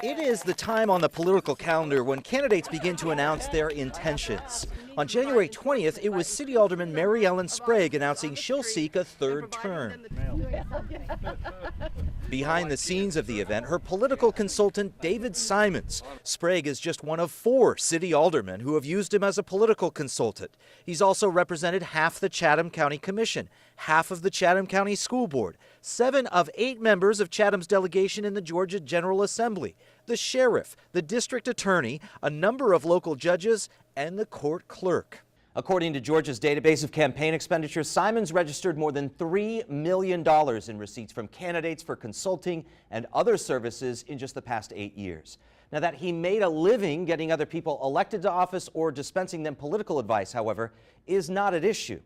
It is the time on the political calendar when candidates begin to announce their intentions. On January 20th, it was City Alderman Mary Ellen Sprague announcing she'll seek a third term. Behind the scenes of the event, her political consultant, David Simons. Sprague is just one of 4 city aldermen who have used him as a political consultant. He's also represented half the Chatham County Commission, half of the Chatham County School Board, 7 of 8 members of Chatham's delegation in the Georgia General Assembly, the sheriff, the district attorney, a number of local judges, and the court clerk. According to Georgia's database of campaign expenditures, Simons registered more than $3 million in receipts from candidates for consulting and other services in just the past 8 years. Now, that he made a living getting other people elected to office or dispensing them political advice, however, is not at issue.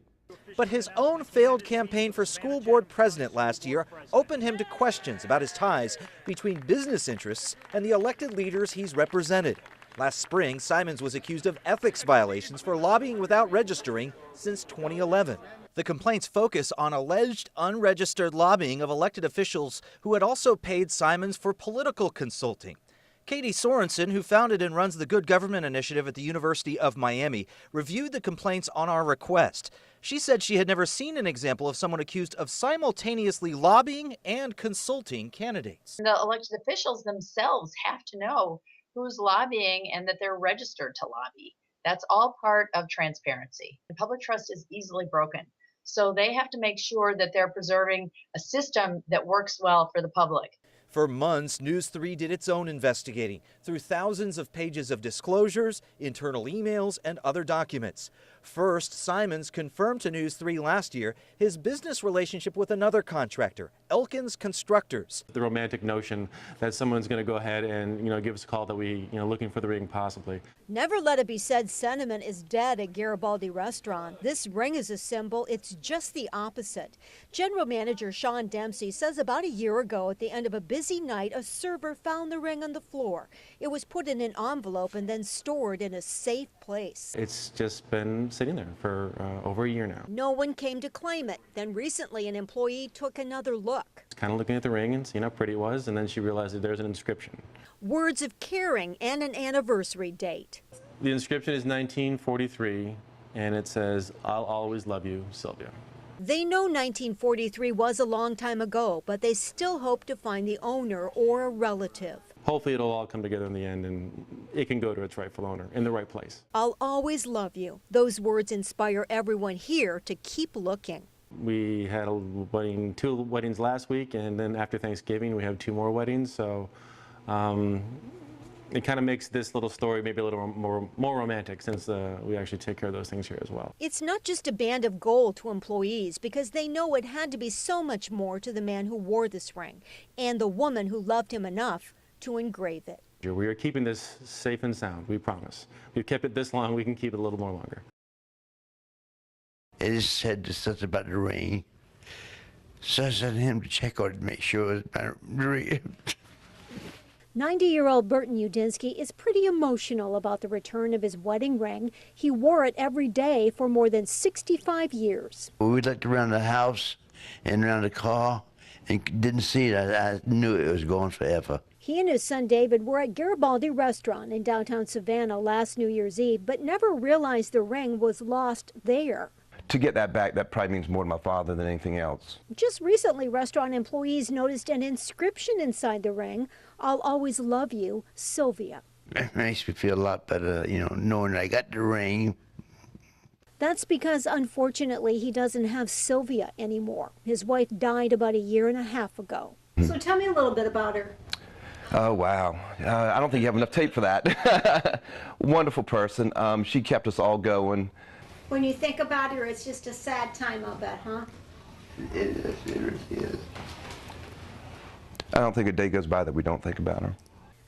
But his own failed campaign for school board president last year opened him to questions about his ties between business interests and the elected leaders he's represented. Last spring, Simons was accused of ethics violations for lobbying without registering since 2011. The complaints focus on alleged unregistered lobbying of elected officials who had also paid Simons for political consulting. Katie Sorensen, who founded and runs the Good Government Initiative at the University of Miami, reviewed the complaints on our request. She said she had never seen an example of someone accused of simultaneously lobbying and consulting candidates. The elected officials themselves have to know who's lobbying and that they're registered to lobby. That's all part of transparency. The public trust is easily broken. So they have to make sure that they're preserving a system that works well for the public. For months, News 3 did its own investigating through thousands of pages of disclosures, internal emails, and other documents. First, Simons confirmed to News 3 last year his business relationship with another contractor, Elkins Constructors. The romantic notion that someone's going to go ahead and, give us a call that we, looking for the ring possibly. Never let it be said sentiment is dead at Garibaldi Restaurant. This ring is a symbol. It's just the opposite. General Manager Sean Dempsey says about a year ago at the end of a busy night, a server found the ring on the floor. It was put in an envelope and then stored in a safe place. It's just been sitting there for over a year now. No one came to claim it. Then recently an employee took another look. Kind of looking at the ring and seeing how pretty it was, and then she realized that there's an inscription. Words of caring and an anniversary date. The inscription is 1943, and it says, "I'll always love you, Sylvia." They know 1943 was a long time ago, but they still hope to find the owner or a relative. Hopefully it'll all come together in the end and it can go to its rightful owner in the right place. I'll always love you. Those words inspire everyone here to keep looking. We had a wedding, 2 weddings last week, and then after Thanksgiving we have 2 more weddings. So it kind of makes this little story maybe a little more romantic, since we actually take care of those things here as well. It's not just a band of gold to employees, because they know it had to be so much more to the man who wore this ring and the woman who loved him enough to engrave it. We are keeping this safe and sound, we promise. We've kept it this long, we can keep it a little more longer. It is said to such about the ring. So I sent him to check on it to make sure it was real. 90-year-old Burton Udinsky is pretty emotional about the return of his wedding ring. He wore it every day for more than 65 years. We looked around the house and around the car and didn't see it. I knew it was gone forever. He and his son David were at Garibaldi Restaurant in downtown Savannah last New Year's Eve, but never realized the ring was lost there. To get that back, that probably means more to my father than anything else. Just recently, restaurant employees noticed an inscription inside the ring, "I'll always love you, Sylvia." It makes me feel a lot better, knowing I got the ring. That's because, unfortunately, he doesn't have Sylvia anymore. His wife died about a year and a half ago. So tell me a little bit about her. Oh, wow. I don't think you have enough tape for that. Wonderful person. She kept us all going. When you think about her, it's just a sad time, I'll bet, huh? It really is. I don't think a day goes by that we don't think about her.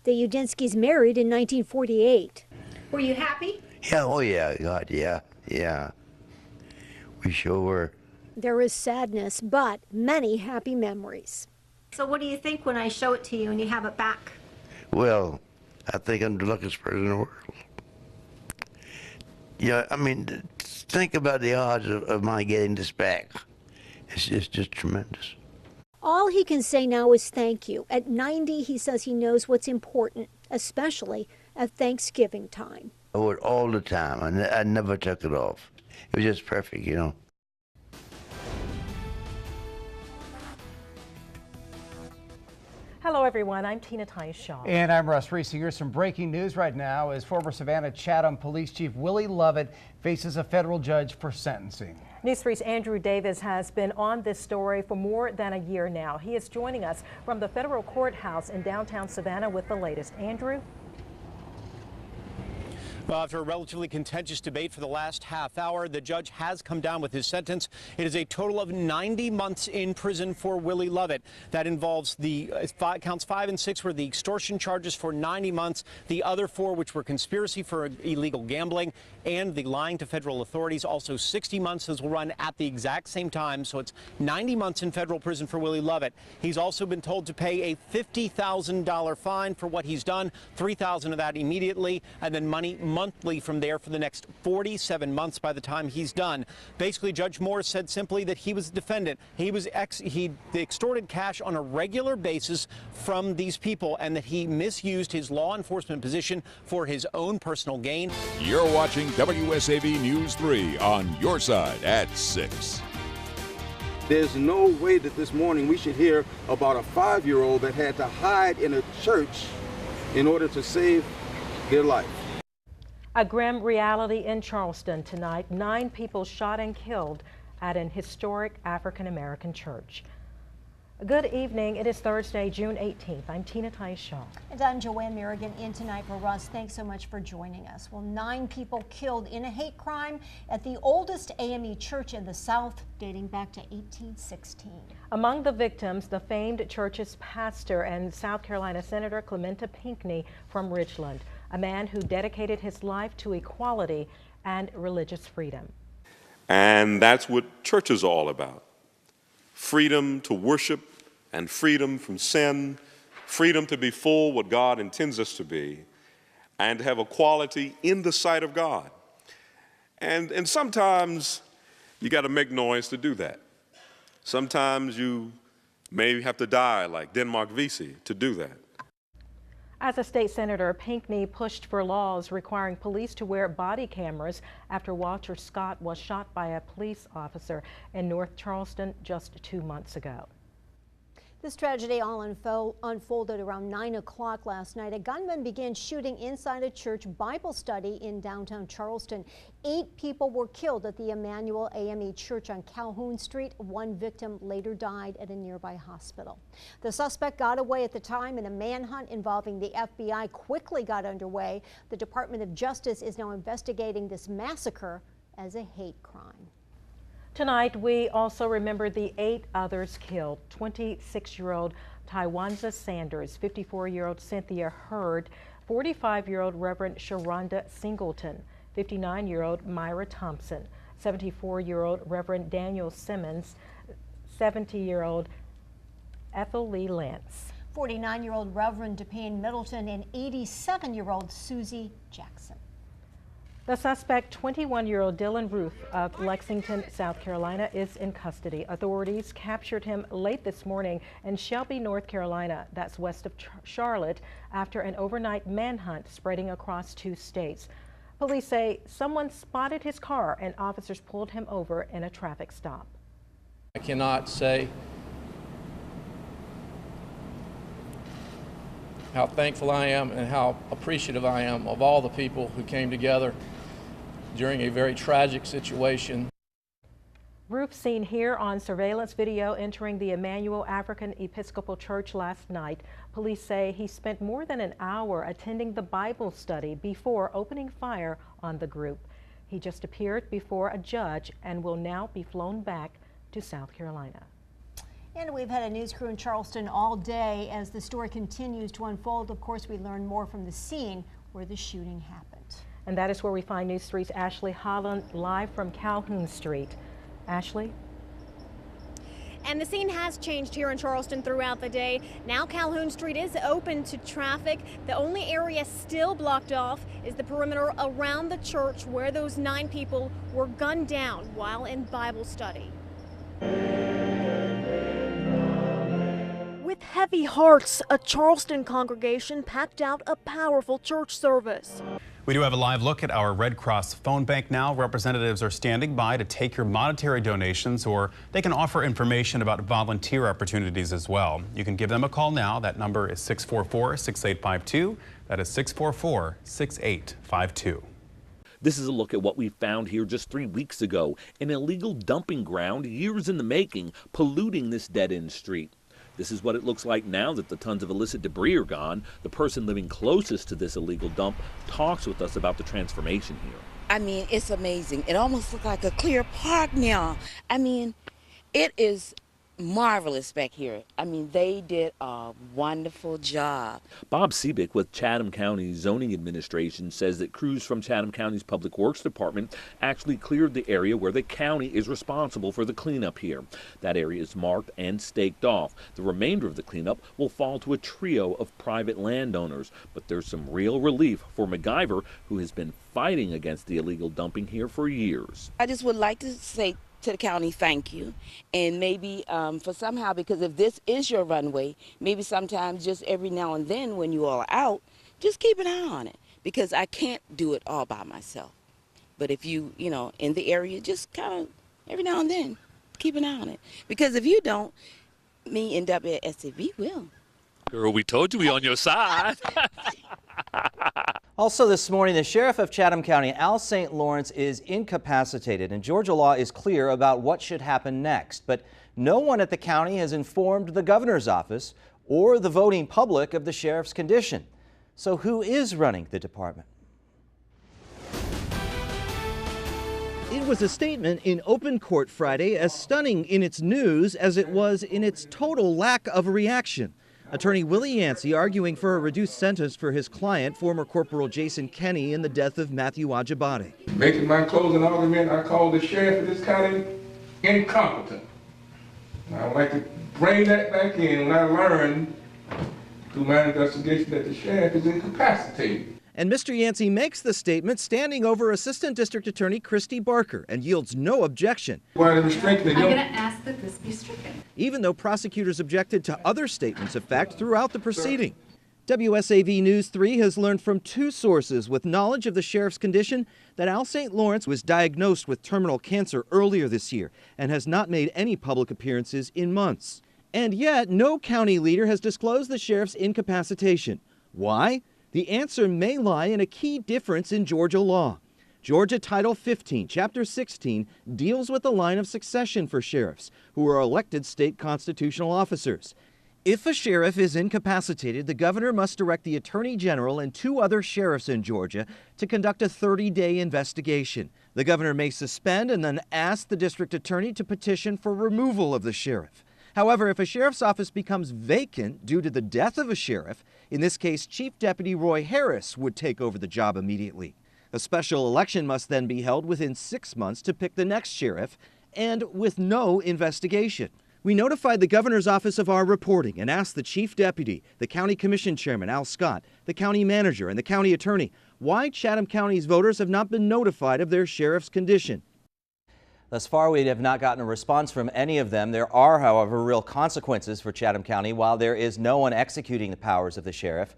The Udinskys married in 1948. Were you happy? Yeah, oh yeah, God, yeah. We sure were. There is sadness, but many happy memories. So what do you think when I show it to you and you have it back? Well, I think I'm the luckiest person in the world. Yeah, I mean, think about the odds of my getting this back. It's just tremendous. All he can say now is thank you. At 90, he says he knows what's important, especially at Thanksgiving time. I wore it all the time. I never took it off. It was just perfect, you know. Hello, everyone. I'm Tina Shaw. And I'm Russ Reese. Here's some breaking news right now as former Savannah Chatham Police Chief Willie Lovett faces a federal judge for sentencing. News 3's Andrew Davis has been on this story for more than a year now. He is joining us from the federal courthouse in downtown Savannah with the latest. Andrew? Well, after a relatively contentious debate for the last half hour, the judge has come down with his sentence. It is a total of 90 months in prison for Willie Lovett. That involves the counts 5 and 6 were the extortion charges for 90 months. The other 4, which were conspiracy for illegal gambling and the lying to federal authorities, also 60 months. Those will run at the exact same time. So it's 90 months in federal prison for Willie Lovett. He's also been told to pay a $50,000 fine for what he's done, $3,000 of that immediately, and then money monthly from there for the next 47 months by the time he's done. Basically, Judge Moore said simply that he was the defendant. He extorted cash on a regular basis from these people and that he misused his law enforcement position for his own personal gain. You're watching WSAV News 3 on your side at 6. There's no way that this morning we should hear about a 5-year-old that had to hide in a church in order to save their life. A grim reality in Charleston tonight. 9 people shot and killed at an historic African-American church. Good evening. It is Thursday, June 18th. I'm Tina Shaw. And I'm Joanne Merrigan in tonight for Russ. Thanks so much for joining us. Well, 9 people killed in a hate crime at the oldest AME church in the South, dating back to 1816. Among the victims, the famed church's pastor and South Carolina Senator Clementa Pinckney from Richland, a man who dedicated his life to equality and religious freedom. And that's what church is all about. Freedom to worship and freedom from sin, freedom to be full what God intends us to be, and to have equality in the sight of God. And sometimes you got to make noise to do that. Sometimes you may have to die like Denmark Vesey to do that. As a state senator, Pinckney pushed for laws requiring police to wear body cameras after Walter Scott was shot by a police officer in North Charleston just 2 months ago. This tragedy all unfolded around 9 o'clock last night. A gunman began shooting inside a church Bible study in downtown Charleston. 8 people were killed at the Emmanuel AME Church on Calhoun Street. 1 victim later died at a nearby hospital. The suspect got away at the time, and a manhunt involving the FBI quickly got underway. The Department of Justice is now investigating this massacre as a hate crime. Tonight, we also remember the 8 others killed. 26-year-old Tywanza Sanders, 54-year-old Cynthia Hurd, 45-year-old Reverend Sharonda Singleton, 59-year-old Myra Thompson, 74-year-old Reverend Daniel Simmons, 70-year-old Ethel Lee Lance, 49-year-old Reverend DePayne Middleton, and 87-year-old Susie Jackson. The suspect, 21-year-old Dylan Ruth of Lexington, South Carolina, is in custody. Authorities captured him late this morning in Shelby, North Carolina, that's west of Charlotte, after an overnight manhunt spreading across 2 states. Police say someone spotted his car and officers pulled him over in a traffic stop. I cannot say how thankful I am and how appreciative I am of all the people who came together during a very tragic situation. Ruth seen here on surveillance video entering the Emmanuel African Episcopal Church last night. Police say he spent more than an hour attending the Bible study before opening fire on the group. He just appeared before a judge and will now be flown back to South Carolina. And we've had a news crew in Charleston all day as the story continues to unfold. Of course, we learn more from the scene where the shooting happened. And that is where we find News 3's Ashley Holland live from Calhoun Street. Ashley? And the scene has changed here in Charleston throughout the day. Now Calhoun Street is open to traffic. The only area still blocked off is the perimeter around the church where those 9 people were gunned down while in Bible study. With heavy hearts, a Charleston congregation packed out a powerful church service. We do have a live look at our Red Cross phone bank now. Representatives are standing by to take your monetary donations, or they can offer information about volunteer opportunities as well. You can give them a call now. That number is 644-6852. That is 644-6852. This is a look at what we found here just 3 weeks ago, an illegal dumping ground years in the making, polluting this dead-end street. This is what it looks like now that the tons of illicit debris are gone. The person living closest to this illegal dump talks with us about the transformation here. I mean, it's amazing. It almost looks like a clear park now. I mean, it is marvelous back here. I mean, they did a wonderful job. Bob Seebick with Chatham County Zoning Administration says that crews from Chatham County's Public Works Department actually cleared the area where the county is responsible for the cleanup here. That area is marked and staked off. The remainder of the cleanup will fall to a trio of private landowners, but there's some real relief for MacGyver, who has been fighting against the illegal dumping here for years. I just would like to say to the county, thank you, and maybe for somehow, because if this is your runway, maybe sometimes just every now and then when you all are out, just keep an eye on it, because I can't do it all by myself. But if you know, in the area, just kind of every now and then keep an eye on it, because if you don't, me and WSAV will. Girl, we told you we on your side. Also this morning, the sheriff of Chatham County, Al St. Lawrence, is incapacitated, and Georgia law is clear about what should happen next. But no one at the county has informed the governor's office or the voting public of the sheriff's condition. So who is running the department? It was a statement in open court Friday, as stunning in its news as it was in its total lack of reaction. Attorney Willie Yancey arguing for a reduced sentence for his client, former Corporal Jason Kenny, in the death of Matthew Ajibade. Making my closing argument, I call the sheriff of this county incompetent. And I would like to bring that back in when I learned through my investigation that the sheriff is incapacitated. And Mr. Yancey makes the statement standing over Assistant District Attorney Christy Barker and yields no objection. Why I'm going to ask that this be stricken. Even though prosecutors objected to other statements of fact throughout the proceeding. WSAV News 3 has learned from two sources with knowledge of the sheriff's condition that Al St. Lawrence was diagnosed with terminal cancer earlier this year and has not made any public appearances in months. And yet, no county leader has disclosed the sheriff's incapacitation. Why? The answer may lie in a key difference in Georgia law. Georgia Title 15, Chapter 16 deals with the line of succession for sheriffs who are elected state constitutional officers. If a sheriff is incapacitated, the governor must direct the attorney general and two other sheriffs in Georgia to conduct a 30-day investigation. The governor may suspend and then ask the district attorney to petition for removal of the sheriff. However, if a sheriff's office becomes vacant due to the death of a sheriff, in this case, Chief Deputy Roy Harris would take over the job immediately. A special election must then be held within 6 months to pick the next sheriff, and with no investigation. We notified the governor's office of our reporting and asked the chief deputy, the county commission chairman, Al Scott, the county manager, and the county attorney why Chatham County's voters have not been notified of their sheriff's condition. Thus far, we have not gotten a response from any of them. There are, however, real consequences for Chatham County while there is no one executing the powers of the sheriff.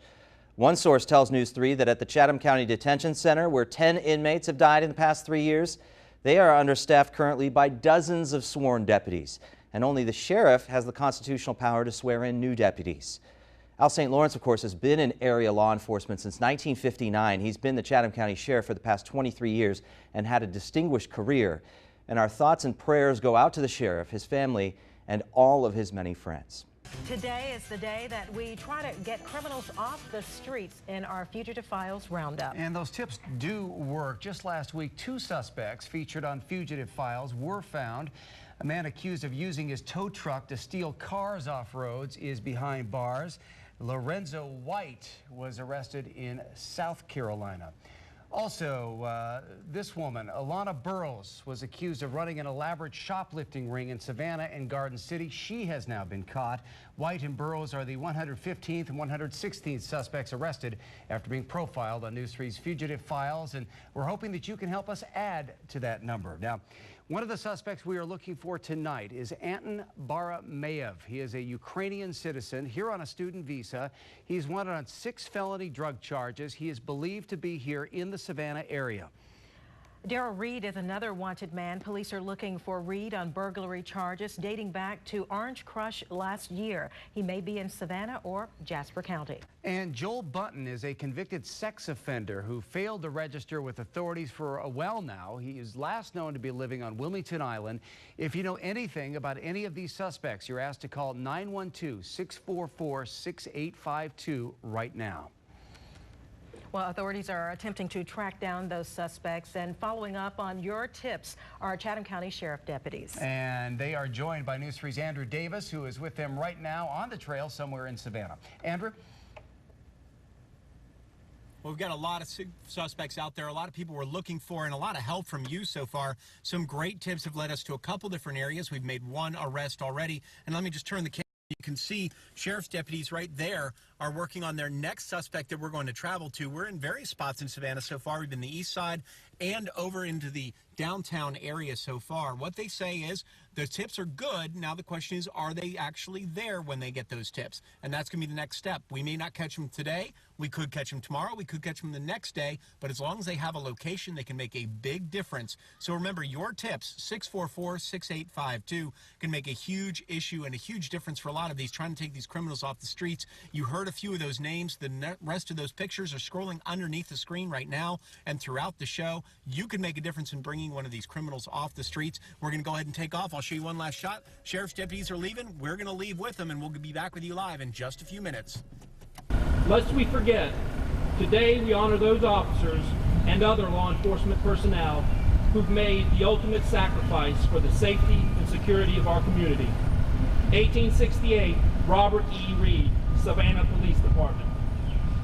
One source tells News 3 that at the Chatham County Detention Center, where 10 inmates have died in the past 3 years, they are understaffed currently by dozens of sworn deputies, and only the sheriff has the constitutional power to swear in new deputies. Al St. Lawrence, of course, has been in area law enforcement since 1959. He's been the Chatham County Sheriff for the past 23 years and had a distinguished career. And our thoughts and prayers go out to the sheriff, his family, and all of his many friends. Today is the day that we try to get criminals off the streets in our Fugitive Files Roundup. And those tips do work. Just last week, 2 suspects featured on Fugitive Files were found. A man accused of using his tow truck to steal cars off roads is behind bars. Lorenzo White was arrested in South Carolina. Also, this woman, Alana Burrows, was accused of running an elaborate shoplifting ring in Savannah and Garden City. She has now been caught. White and Burrows are the 115th and 116th suspects arrested after being profiled on News 3's Fugitive Files, and we're hoping that you can help us add to that number. Now, One of the suspects we are looking for tonight is Anton Baramayev. He is a Ukrainian citizen here on a student visa. He's wanted on 6 felony drug charges. He is believed to be here in the Savannah area. Darrell Reed is another wanted man. Police are looking for Reed on burglary charges dating back to Orange Crush last year. He may be in Savannah or Jasper County. And Joel Button is a convicted sex offender who failed to register with authorities for a while now. He is last known to be living on Wilmington Island. If you know anything about any of these suspects, you're asked to call 912-644-6852 right now. Well, authorities are attempting to track down those suspects, and following up on your tips are Chatham County Sheriff deputies. And they are joined by News 3's Andrew Davis, who is with them right now on the trail somewhere in Savannah. Andrew? Well, we've got a lot of suspects out there, a lot of people we're looking for, and a lot of help from you so far. Some great tips have led us to a couple different areas. We've made one arrest already, and let me just turn the camera. You can see sheriff's deputies right there are working on their next suspect that we're going to travel to. We're in various spots in Savannah so far. We've been the east side and over into the downtown area so far. What they say is the tips are good. Now the question is, are they actually there when they get those tips? And that's going to be the next step. We may not catch them today. We could catch them tomorrow. We could catch them the next day. But as long as they have a location, they can make a big difference. So remember, your tips, 644-6852, can make a huge issue and a huge difference for a lot of these, trying to take these criminals off the streets. You heard a few of those names. The rest of those pictures are scrolling underneath the screen right now and throughout the show. You can make a difference in bringing one of these criminals off the streets. We're going to go ahead and take off. I'll show you one last shot. Sheriff's deputies are leaving. We're going to leave with them, and we'll be back with you live in just a few minutes. Lest we forget, today we honor those officers and other law enforcement personnel who've made the ultimate sacrifice for the safety and security of our community. 1868, Robert E. Reed, Savannah Police Department.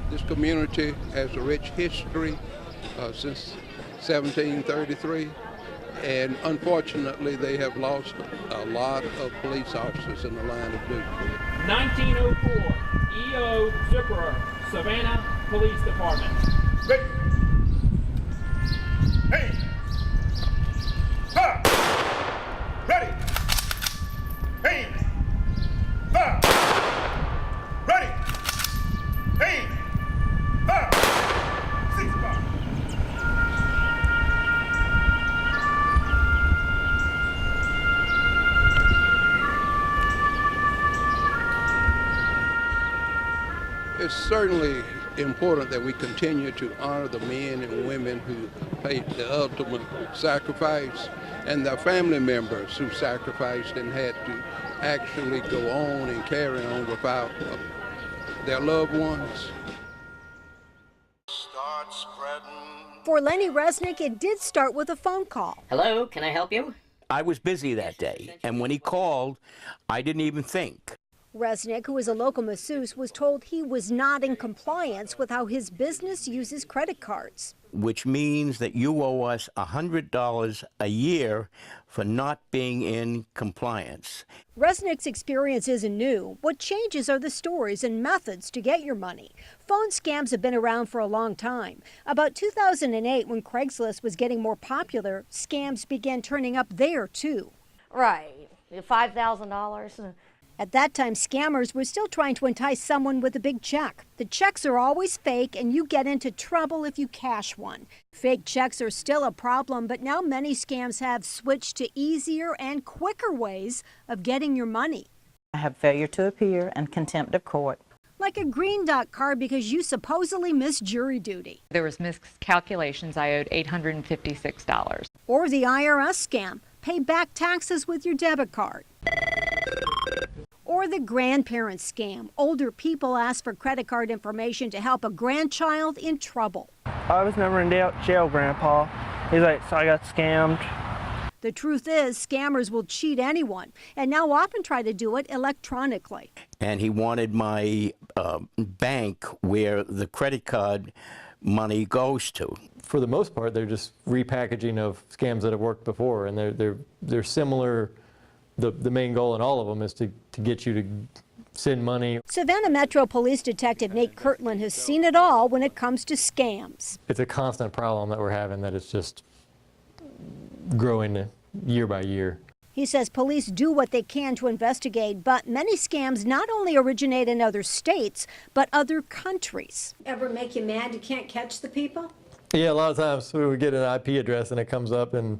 This community has a rich history since 1733, and unfortunately they have lost a lot of police officers in the line of duty. 1904, E.O. Zuckerer, Savannah Police Department. Ready. Hey! Ha! Ready! Hey! Ha! Ready! Hey! Ha! 6 bar. It's certainly important that we continue to honor the men and women who paid the ultimate sacrifice, and their family members who sacrificed and had to actually go on and carry on without their loved ones. For Lenny Resnick, it did start with a phone call. Hello, can I help you? I was busy that day, and when he called, I didn't even think. Resnick, who is a local masseuse, was told he was not in compliance with how his business uses credit cards. Which means that you owe us $100 a year for not being in compliance. Resnick's experience isn't new. What changes are the stories and methods to get your money. Phone scams have been around for a long time. About 2008, when Craigslist was getting more popular, scams began turning up there too. Right, $5,000. At that time, scammers were still trying to entice someone with a big check. The checks are always fake, and you get into trouble if you cash one. Fake checks are still a problem, but now many scams have switched to easier and quicker ways of getting your money. I have failure to appear and contempt of court. Like a green dot card because you supposedly missed jury duty. There was miscalculations. I owed $856. Or the IRS scam. Pay back taxes with your debit card. Or the grandparent scam. Older people ask for credit card information to help a grandchild in trouble. I was never in jail, Grandpa. He's like, so I got scammed. The truth is, scammers will cheat anyone, and now often try to do it electronically. And he wanted my bank where the credit card money goes to. For the most part, they're just repackaging of scams that have worked before, and they're similar. The main goal in all of them is to get you to send money. Savannah Metro Police Detective Nate Kirtland has seen it all when it comes to scams. It's a constant problem that we're having, that it's just growing year by year. He says police do what they can to investigate, but many scams not only originate in other states, but other countries. Ever make you mad you can't catch the people? Yeah, a lot of times we would get an IP address and it comes up in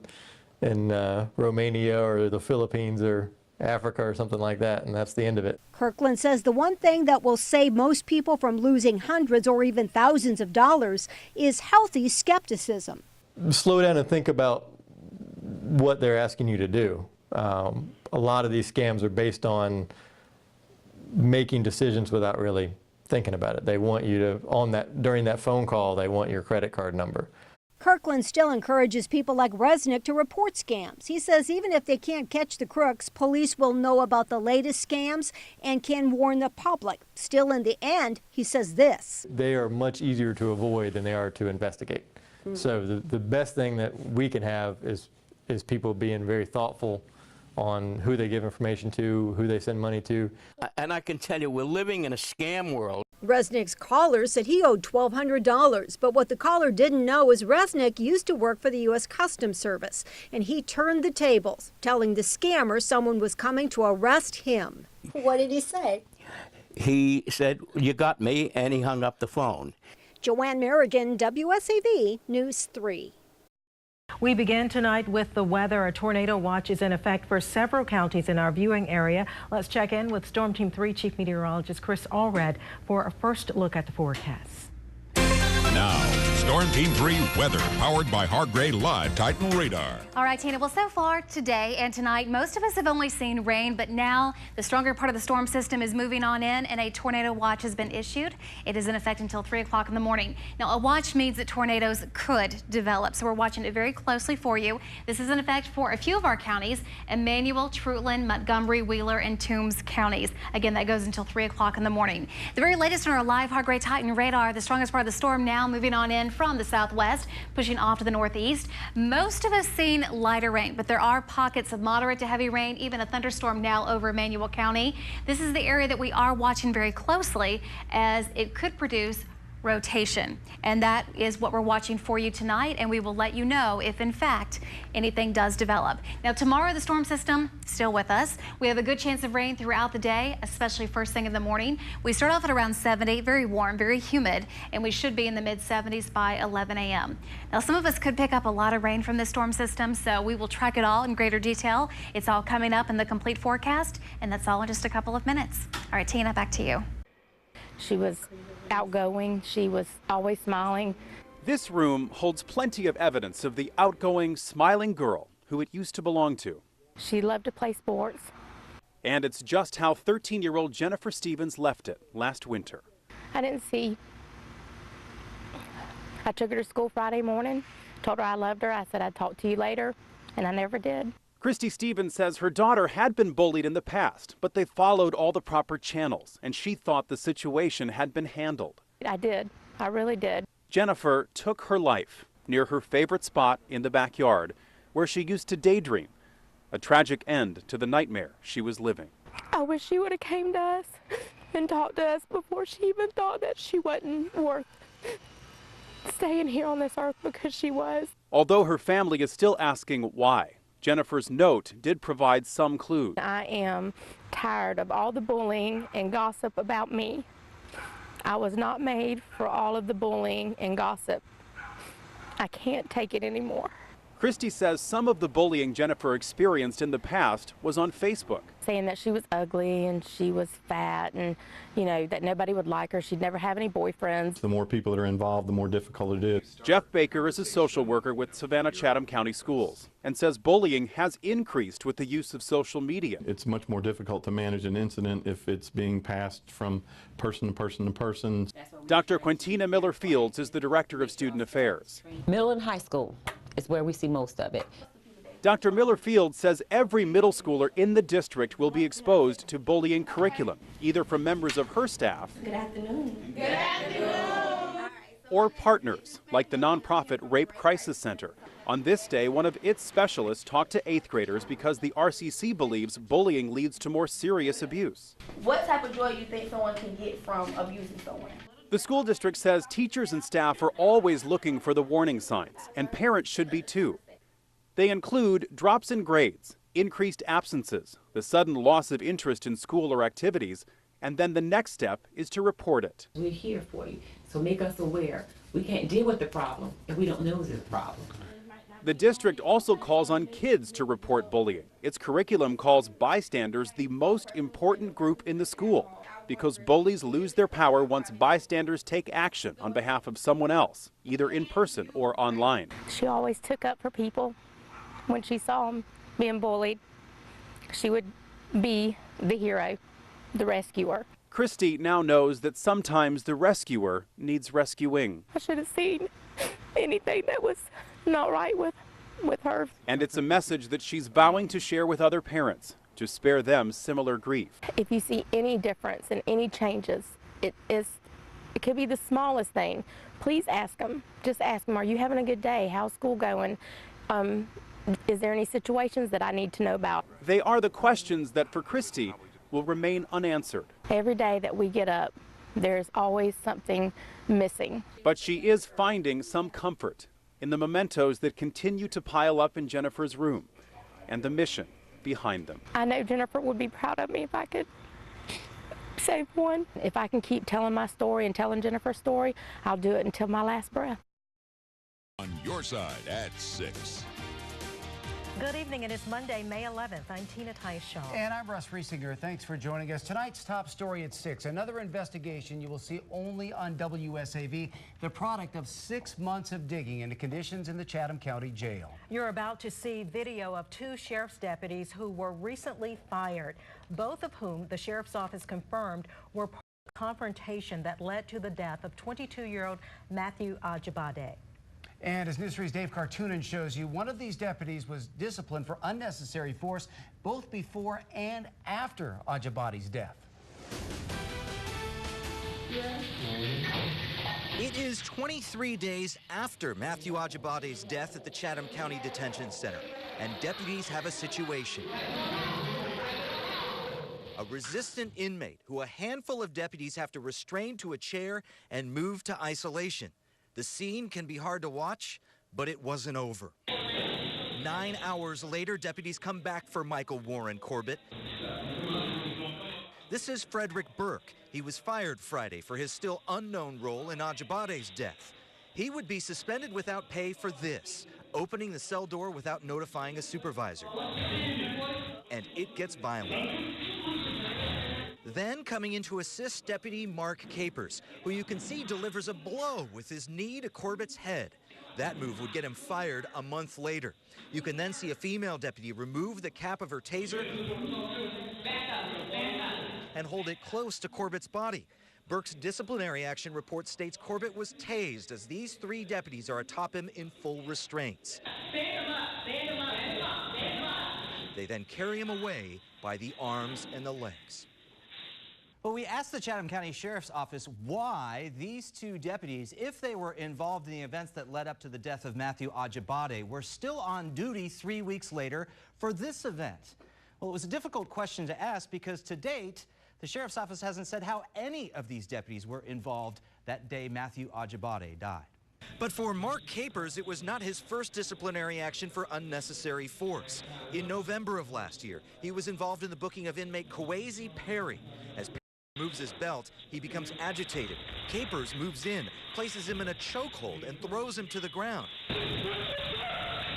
Romania or the Philippines or Africa or something like that, and that's the end of it. Kirkland says the one thing that will save most people from losing hundreds or even thousands of dollars is healthy skepticism. Slow down and think about what they're asking you to do. A lot of these scams are based on making decisions without really thinking about it. They want you to, during that phone call, they want your credit card number. Kirkland still encourages people like Resnick to report scams. He says even if they can't catch the crooks, police will know about the latest scams and can warn the public. Still, in the end, he says this: they are much easier to avoid than they are to investigate. So the best thing that we can have is people being very thoughtful on who they give information to, who they send money to. And I can tell you, we're living in a scam world. Resnick's caller said he owed $1,200, but what the caller didn't know is Resnick used to work for the U.S. Customs Service, and he turned the tables, telling the scammer someone was coming to arrest him. What did he say? He said, "You got me," and he hung up the phone. Joanne Merrigan, WSAV News 3. We begin tonight with the weather. A tornado watch is in effect for several counties in our viewing area. Let's check in with Storm Team 3 Chief Meteorologist Chris Allred for a first look at the forecast. Now, Storm Team 3 weather, powered by Hargrey Live Titan Radar. All right, Tina, well, so far today and tonight, most of us have only seen rain, but now the stronger part of the storm system is moving on in, and a tornado watch has been issued. It is in effect until 3 o'clock in the morning. Now, a watch means that tornadoes could develop, so we're watching it very closely for you. This is in effect for a few of our counties: Emmanuel, Truitland, Montgomery, Wheeler, and Toombs counties. Again, that goes until 3 o'clock in the morning. The very latest on our live Hargrey Titan radar, the strongest part of the storm now moving on in from the southwest, pushing off to the northeast. Most of us seen lighter rain, but there are pockets of moderate to heavy rain, even a thunderstorm now over Emmanuel County. This is the area that we are watching very closely, as it could produce rotation, and that is what we're watching for you tonight, and we will let you know if in fact anything does develop. Now, tomorrow the storm system still with us. We have a good chance of rain throughout the day, especially first thing in the morning. We start off at around 70, very warm, very humid, and we should be in the mid 70s by 11 a.m. Now, some of us could pick up a lot of rain from this storm system, so we will track it all in greater detail. It's all coming up in the complete forecast, and that's all in just a couple of minutes. All right, Tina, back to you. She was outgoing. She was always smiling. This room holds plenty of evidence of the outgoing, smiling girl who it used to belong to. She loved to play sports. And it's just how 13-year-old Jennifer Stevens left it last winter. I didn't see. I took her to school Friday morning, told her I loved her. I said I'd talk to you later, and I never did. Christy Stevens says her daughter had been bullied in the past, but they followed all the proper channels, and she thought the situation had been handled. I did. I really did. Jennifer took her life near her favorite spot in the backyard, where she used to daydream. A tragic end to the nightmare she was living. I wish she would have came to us and talked to us before she even thought that she wasn't worth staying here on this earth, because she was. Although her family is still asking why, Jennifer's note did provide some clues. I am tired of all the bullying and gossip about me. I was not made for all of the bullying and gossip. I can't take it anymore. Christy says some of the bullying Jennifer experienced in the past was on Facebook. Saying that she was ugly and she was fat and, you know, that nobody would like her. She'd never have any boyfriends. The more people that are involved, the more difficult it is. Jeff Baker is a social worker with Savannah-Chatham County Schools and says bullying has increased with the use of social media. It's much more difficult to manage an incident if it's being passed from person to person to person. Dr. Quintina Miller-Fields is the director of student affairs. Middle and high school is where we see most of it. Dr. Miller-Fields says every middle schooler in the district will be exposed to bullying curriculum, either from members of her staff or partners, like the nonprofit Rape Crisis Center. On this day, one of its specialists talked to 8th graders because the RCC believes bullying leads to more serious abuse. What type of joy do you think someone can get from abusing someone? The school district says teachers and staff are always looking for the warning signs, and parents should be too. They include drops in grades, increased absences, the sudden loss of interest in school or activities, and then the next step is to report it. We're here for you, so make us aware. We can't deal with the problem if we don't know there's a problem. The district also calls on kids to report bullying. Its curriculum calls bystanders the most important group in the school because bullies lose their power once bystanders take action on behalf of someone else, either in person or online. She always took up for people. When she saw them being bullied, she would be the hero, the rescuer. Christy now knows that sometimes the rescuer needs rescuing. I should have seen anything that was not right with her. And it's a message that she's vowing to share with other parents to spare them similar grief. If you see any difference and any changes, it could be the smallest thing. Please ask them. Just ask them, are you having a good day? How's school going? Is there any situations that I need to know about? They are the questions that for Christy will remain unanswered. Every day that we get up, there's always something missing. But she is finding some comfort in the mementos that continue to pile up in Jennifer's room and the mission behind them. I know Jennifer would be proud of me if I could save one. If I can keep telling my story and telling Jennifer's story, I'll do it until my last breath. On your side at 6. Good evening. It is Monday, May 11th. I'm Tina Tyshaw. And I'm Russ Riesinger. Thanks for joining us. Tonight's top story at 6. Another investigation you will see only on WSAV, the product of 6 months of digging into conditions in the Chatham County Jail. You're about to see video of 2 sheriff's deputies who were recently fired, both of whom the sheriff's office confirmed were part of a confrontation that led to the death of 22-year-old Matthew Ajibade. And as News 3's Dave Cartoonan shows you, one of these deputies was disciplined for unnecessary force both before and after Ajibade's death. It is 23 days after Matthew Ajibade's death at the Chatham County Detention Center, and deputies have a situation. A resistant inmate who a handful of deputies have to restrain to a chair and move to isolation. The scene can be hard to watch, but it wasn't over. 9 hours later, deputies come back for Michael Warren Corbett. This is Frederick Burke. He was fired Friday for his still unknown role in Ajibade's death. He would be suspended without pay for this, opening the cell door without notifying a supervisor. And it gets violent. Then coming in to assist Deputy Mark Capers, who you can see delivers a blow with his knee to Corbett's head. That move would get him fired a month later. You can then see a female deputy remove the cap of her taser and hold it close to Corbett's body. Burke's disciplinary action report states Corbett was tased as these 3 deputies are atop him in full restraints. They then carry him away by the arms and the legs. Well, we asked the Chatham County Sheriff's Office why these 2 deputies, if they were involved in the events that led up to the death of Matthew Ajibade, were still on duty 3 weeks later for this event. Well, it was a difficult question to ask because to date, the Sheriff's Office hasn't said how any of these deputies were involved that day Matthew Ajibade died. But for Mark Capers, it was not his first disciplinary action for unnecessary force. In November of last year, he was involved in the booking of inmate Kwesi Perry. As moves his belt, he becomes agitated. Capers moves in, places him in a chokehold, and throws him to the ground.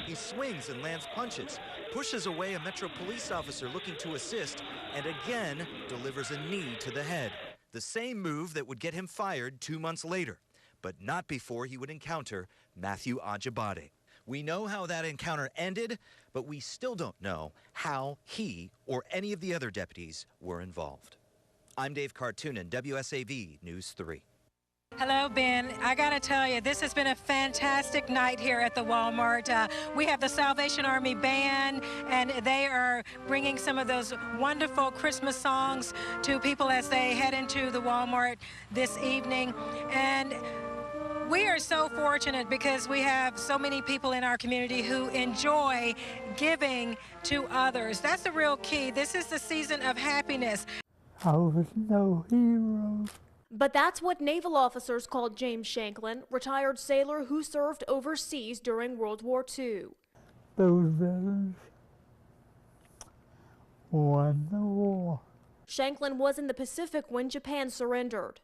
He swings and lands punches, pushes away a Metro police officer looking to assist, and again delivers a knee to the head. The same move that would get him fired 2 months later, but not before he would encounter Matthew Ajibade. We know how that encounter ended, but we still don't know how he or any of the other deputies were involved. I'm Dave Cartoonan, WSAV News 3. Hello, Ben. I got to tell you, this has been a fantastic night here at the Walmart. We have the Salvation Army Band, and they are bringing some of those wonderful Christmas songs to people as they head into the Walmart this evening. And we are so fortunate because we have so many people in our community who enjoy giving to others. That's the real key. This is the season of happiness. I was no hero. But that's what naval officers called James Shanklin, retired sailor who served overseas during World War II. those veterans won the war. Shanklin was in the Pacific when Japan surrendered.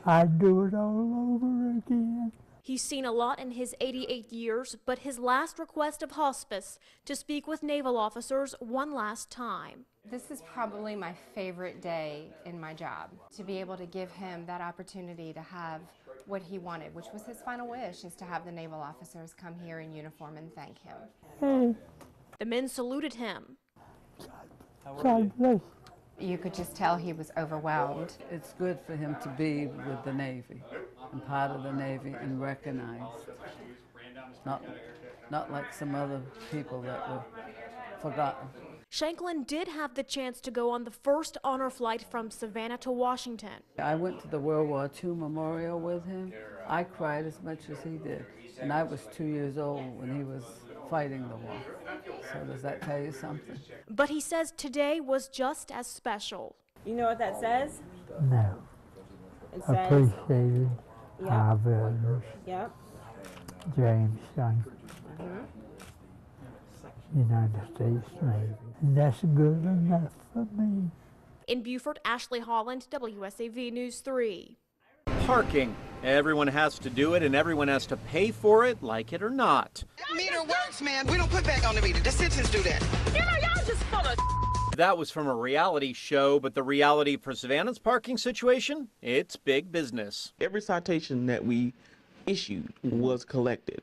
I'd do it all over again. He's seen a lot in his 88 years, but his last request of hospice to speak with naval officers one last time. This is probably my favorite day in my job, to be able to give him that opportunity to have what he wanted, which was his final wish, is to have the naval officers come here in uniform and thank him. Hey, The men saluted him. God bless. You could just tell he was overwhelmed. It's good for him to be with the Navy and part of the Navy and recognized. Not like some other people that were forgotten. Shanklin did have the chance to go on the first honor flight from Savannah to Washington. I went to the World War II memorial with him. I cried as much as he did. And I was 2 years old when he was fighting the war. So does that tell you something? But he says today was just as special. You know what that says? No. It says, Appreciated our veterans. Yep. James Shanklin, United States Navy. And that's good enough for me. In Beaufort, Ashley Holland, WSAV News 3. Parking. Everyone has to do it, and everyone has to pay for it, like it or not. Meter works, man. We don't put back on the meter. The citizens do that. You know, y'all just full of. That was from a reality show, but the reality for Savannah's parking situation, it's big business. Every citation that we issued was collected,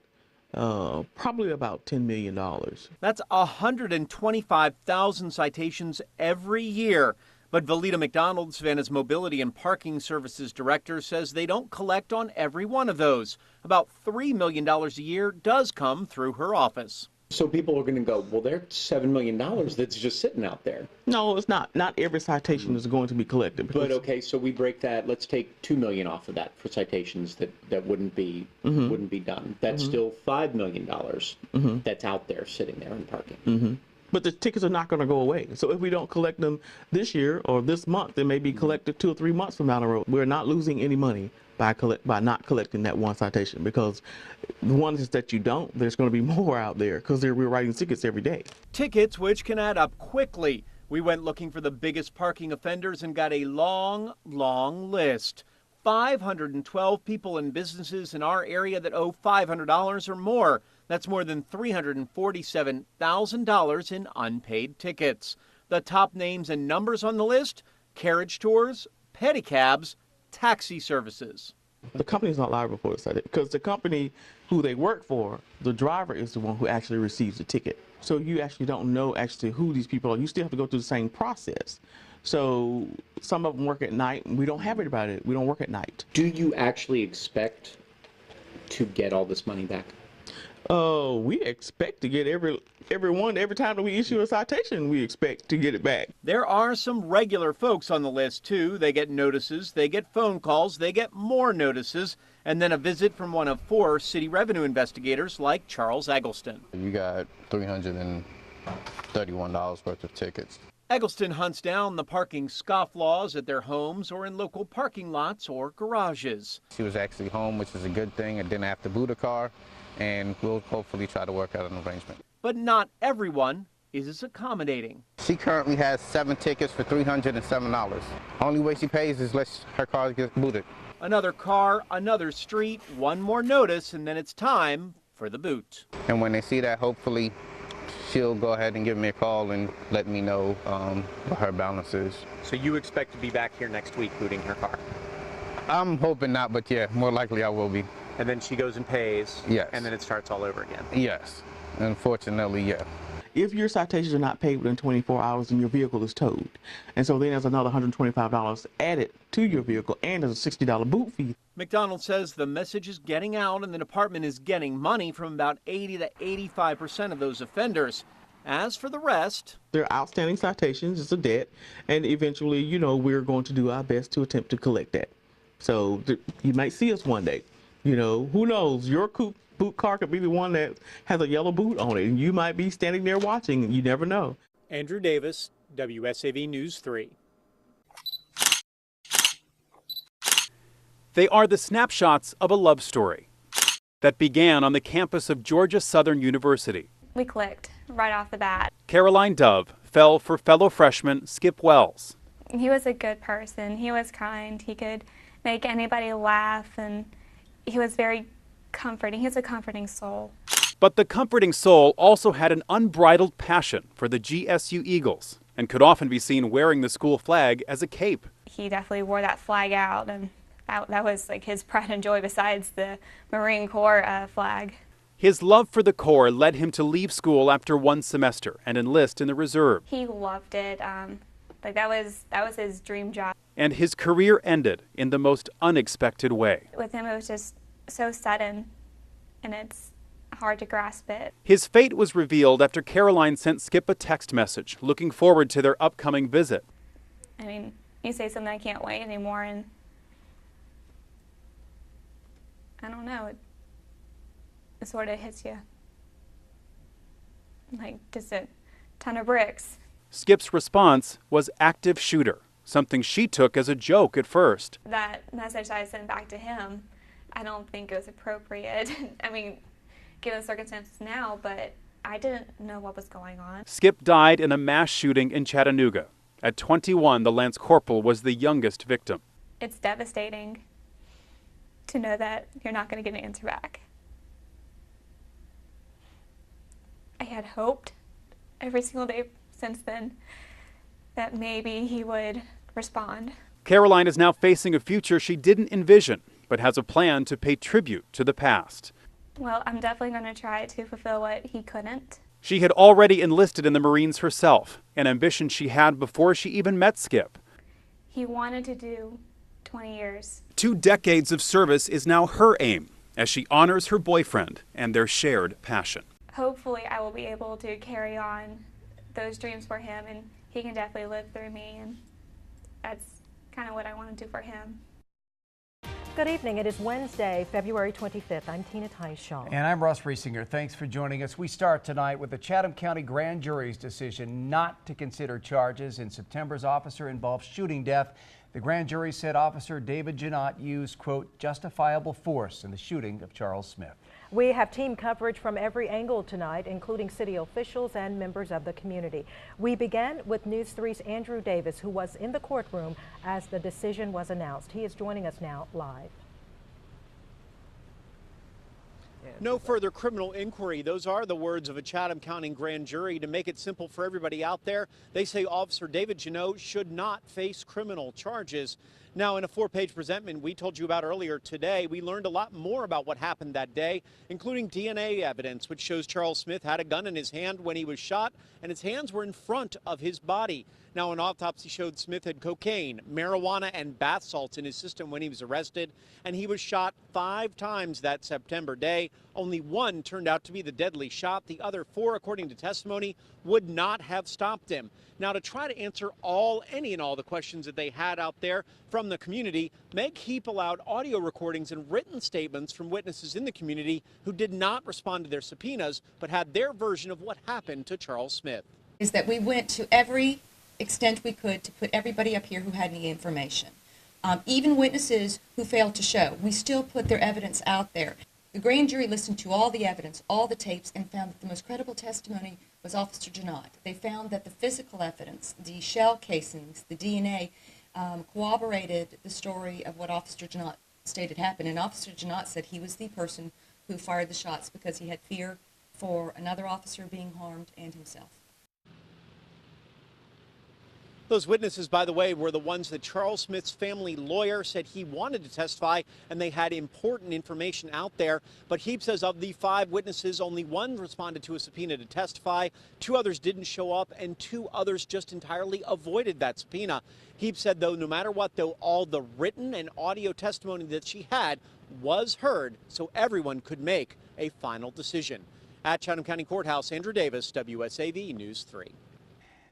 probably about $10 million. That's 125,000 citations every year. But Valita McDonald, Savannah's Mobility and Parking Services Director, says they don't collect on every one of those. About $3 million a year does come through her office. So people are going to go, well, there's $7 million that's just sitting out there. No, it's not. Not every citation is going to be collected. But okay, so we break that. Let's take $2 million off of that for citations that wouldn't be done. That's still $5 million that's out there sitting there in parking. But the tickets are not going to go away. So if we don't collect them this year or this month, they may be collected 2 or 3 months from down the road. We're not losing any money by not collecting that one citation, because the ones that you don't, there's going to be more out there because we're writing tickets every day. Tickets which can add up quickly. We went looking for the biggest parking offenders and got a long, long list. 512 people and businesses in our area that owe $500 or more. That's more than $347,000 in unpaid tickets. The top names and numbers on the list: carriage tours, pedicabs, taxi services. The company's not liable for this, because the company who they work for, the driver is the one who actually receives the ticket. So you actually don't know actually who these people are. You still have to go through the same process. So some of them work at night, and we don't have anybody. We don't work at night. Do you actually expect to get all this money back? Oh, we expect to get every time that we issue a citation, we expect to get it back. There are some regular folks on the list, too. They get notices, they get phone calls, they get more notices, and then a visit from one of 4 city revenue investigators like Charles Eggleston. You got $331 worth of tickets. Eggleston hunts down the parking scofflaws at their homes or in local parking lots or garages. She was actually home, which is a good thing, and didn't have to boot a car, and we'll hopefully try to work out an arrangement. But not everyone is as accommodating. She currently has 7 tickets for $307. Only way she pays is unless her car gets booted. Another car, another street, one more notice, and then it's time for the boot. And when they see that, hopefully she'll go ahead and give me a call and let me know what her balance is. So you expect to be back here next week booting her car? I'm hoping not, but yeah, more likely I will be. And then she goes and pays? Yes. And then it starts all over again? Yes. Unfortunately, yeah. If your citations are not paid within 24 hours, then your vehicle is towed. And so then there's another $125 added to your vehicle, and there's a $60 boot fee. McDonald says the message is getting out and the department is getting money from about 80 to 85% of those offenders. As for the rest, they're outstanding citations, it's a debt, and eventually, you know, we're going to do our best to attempt to collect that. So you might see us one day. You know, who knows? Your boot car could be the one that has a yellow boot on it, and you might be standing there watching. You never know. Andrew Davis, WSAV News 3. They are the snapshots of a love story that began on the campus of Georgia Southern University. we clicked right off the bat. Caroline Dove fell for fellow freshman Skip Wells. He was a good person. He was kind. He could make anybody laugh, and he was very comforting. He was a comforting soul. But the comforting soul also had an unbridled passion for the GSU Eagles and could often be seen wearing the school flag as a cape. He definitely wore that flag out, and that was like his pride and joy besides the Marine Corps flag. His love for the Corps led him to leave school after one semester and enlist in the reserve. He loved it. Like that was his dream job. And his career ended in the most unexpected way. With him, it was just so sudden, and it's hard to grasp it. His fate was revealed after Caroline sent Skip a text message looking forward to their upcoming visit. I mean, you say something, I can't wait anymore, and I don't know, it sort of hits you like just a ton of bricks. Skip's response was active shooter, something she took as a joke at first. That message I sent back to him, I don't think it was appropriate. I mean, given the circumstances now, but I didn't know what was going on. Skip died in a mass shooting in Chattanooga. At 21, the Lance Corporal was the youngest victim. It's devastating to know that you're not going to get an answer back. I had hoped every single day since then that maybe he would respond. Caroline is now facing a future she didn't envision, but has a plan to pay tribute to the past. Well, I'm definitely going to try to fulfill what he couldn't. She had already enlisted in the Marines herself, an ambition she had before she even met Skip. He wanted to do 20 years. 2 decades of service is now her aim, as she honors her boyfriend and their shared passion. Hopefully, I will be able to carry on those dreams for him, and he can definitely live through me, and that's kind of what I want to do for him. Good evening. It is Wednesday, February 25th. I'm Tina Tyshaw. And I'm Russ Riesinger. Thanks for joining us. We start tonight with the Chatham County Grand Jury's decision not to consider charges in September's officer-involved shooting death. The grand jury said Officer David Janot used, quote, justifiable force in the shooting of Charles Smith. We have team coverage from every angle tonight, including city officials and members of the community. We began with News 3's Andrew Davis, who was in the courtroom as the decision was announced. He is joining us now live. No further criminal inquiry. Those are the words of a Chatham County grand jury. To make it simple for everybody out there, they say Officer David Janot should not face criminal charges. Now, in a 4-page presentment we told you about earlier today, we learned a lot more about what happened that day, including DNA evidence, which shows Charles Smith had a gun in his hand when he was shot, and his hands were in front of his body. Now, an autopsy showed Smith had cocaine, marijuana, and bath salts in his system when he was arrested, and he was shot 5 times that September day. Only one turned out to be the deadly shot. The other 4, according to testimony, would not have stopped him. Now, to try to answer any and all the questions that they had out there from the community, Meg Heap allowed audio recordings and written statements from witnesses in the community who did not respond to their subpoenas, but had their version of what happened to Charles Smith. Is that we went to every extent we could to put everybody up here who had any information. Even witnesses who failed to show, we still put their evidence out there. The grand jury listened to all the evidence, all the tapes, and found that the most credible testimony was Officer Janot. They found that the physical evidence, the shell casings, the DNA, corroborated the story of what Officer Janot stated happened. And Officer Janot said he was the person who fired the shots because he had fear for another officer being harmed and himself. Those witnesses, by the way, were the ones that Charles Smith's family lawyer said he wanted to testify, and they had important information out there. But Heap says of the 5 witnesses, only 1 responded to a subpoena to testify, 2 others didn't show up, and 2 others just entirely avoided that subpoena. Heap said, though, no matter what, though, all the written and audio testimony that she had was heard, so everyone could make a final decision. At Chatham County Courthouse, Andrew Davis, WSAV News 3.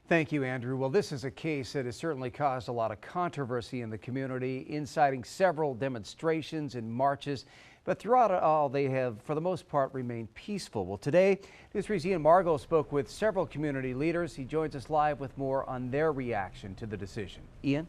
Thank you, Andrew. Well, this is a case that has certainly caused a lot of controversy in the community, inciting several demonstrations and marches. But throughout it all, they have, for the most part, remained peaceful. Well, today, News 3's Ian Margot spoke with several community leaders. He joins us live with more on their reaction to the decision. Ian?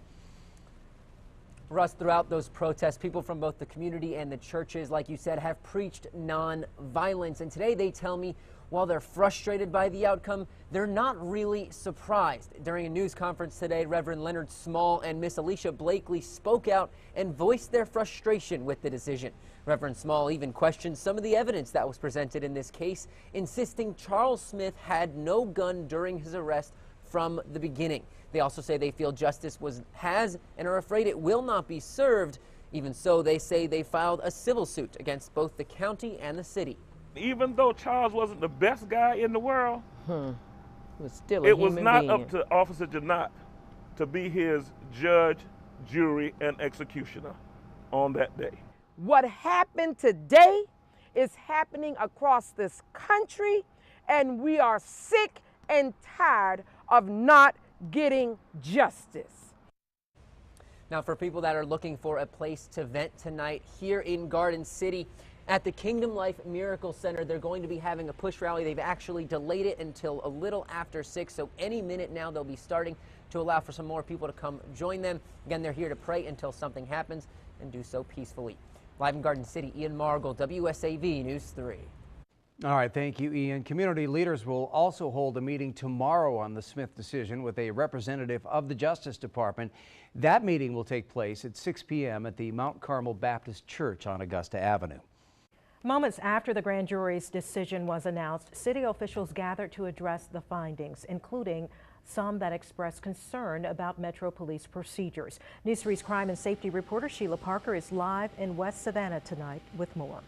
Russ, throughout those protests, people from both the community and the churches, like you said, have preached non-violence. And today they tell me while they're frustrated by the outcome, they're not really surprised. During a news conference today, Reverend Leonard Small and Miss Alicia Blakely spoke out and voiced their frustration with the decision. Reverend Small even questioned some of the evidence that was presented in this case, insisting Charles Smith had no gun during his arrest from the beginning. They also say they feel justice has and are afraid it will not be served. Even so, they say they filed a civil suit against both the county and the city. Even though Charles wasn't the best guy in the world, it was not up to Officer Janot to be his judge, jury, and executioner on that day. What happened today is happening across this country, and we are sick and tired of not getting justice. Now, for people that are looking for a place to vent tonight here in Garden City, at the Kingdom Life Miracle Center, they're going to be having a push rally. They've actually delayed it until a little after 6, so any minute now they'll be starting to allow for some more people to come join them. Again, they're here to pray until something happens and do so peacefully. Live in Garden City, Ian Margol, WSAV News 3. All right, thank you, Ian. Community leaders will also hold a meeting tomorrow on the Smith decision with a representative of the Justice Department. That meeting will take place at 6 p.m. at the Mount Carmel Baptist Church on Augusta Avenue. Moments after the grand jury's decision was announced, city officials gathered to address the findings, including some that expressed concern about Metro Police procedures. News 3's crime and safety reporter Sheila Parker is live in West Savannah tonight with more.